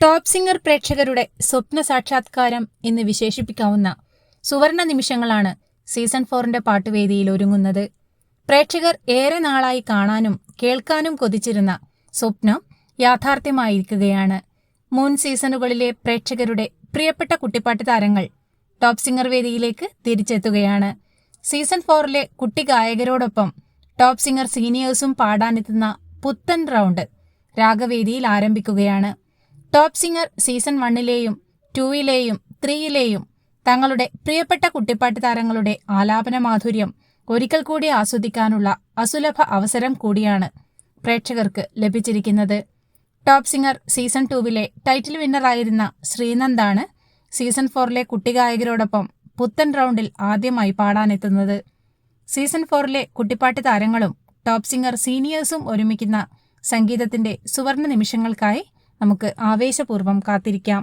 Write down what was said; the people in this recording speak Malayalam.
ടോപ്പ് സിംഗർ പ്രേക്ഷകരുടെ സ്വപ്ന സാക്ഷാത്കാരം എന്ന് വിശേഷിപ്പിക്കാവുന്ന സുവർണ നിമിഷങ്ങളാണ് സീസൺ 4ന്റെ പാട്ടുവേദിയിൽ ഒരുങ്ങുന്നത്. പ്രേക്ഷകർ ഏറെ നാളായി കാണാനും കേൾക്കാനും കൊതിച്ചിരുന്ന സ്വപ്നം യാഥാർത്ഥ്യമായിരിക്കുകയാണ്. മുൻ സീസണുകളിലെ പ്രേക്ഷകരുടെ പ്രിയപ്പെട്ട കുട്ടിപ്പാട്ട് താരങ്ങൾ ടോപ്പ് സിംഗർ വേദിയിലേക്ക് തിരിച്ചെത്തുകയാണ്. സീസൺ 4ലെ കുട്ടി ഗായകരോടൊപ്പം ടോപ്പ് സിംഗർ സീനിയേഴ്സും പാടാനെത്തുന്ന പുത്തൻ റൗണ്ട് രാഗവേദിയിൽ ആരംഭിക്കുകയാണ്. ടോപ്പ് സിംഗർ സീസൺ 1ലെയും 2ലെയും 3ലെയും തങ്ങളുടെ പ്രിയപ്പെട്ട കുട്ടിപ്പാട്ട് താരങ്ങളുടെ ആലാപന മാധുര്യം ഒരിക്കൽ കൂടി ആസ്വദിക്കാനുള്ള അസുലഭ അവസരം കൂടിയാണ് പ്രേക്ഷകർക്ക് ലഭിച്ചിരിക്കുന്നത്. ടോപ്പ് സിംഗർ സീസൺ 2വിലെ ടൈറ്റിൽ വിന്നറായിരുന്ന ശ്രീനന്ദാണ് സീസൺ 4ലെ കുട്ടിഗായകരോടൊപ്പം പുത്തൻ റൗണ്ടിൽ ആദ്യമായി പാടാനെത്തുന്നത്. സീസൺ 4ലെ കുട്ടിപ്പാട്ട് താരങ്ങളും ടോപ്പ് സിംഗർ സീനിയേഴ്സും ഒരുമിക്കുന്ന സംഗീതത്തിന്റെ സുവർണ നിമിഷങ്ങൾക്കായി നമുക്ക് ആവേശപൂർവ്വം കാത്തിരിക്കാം.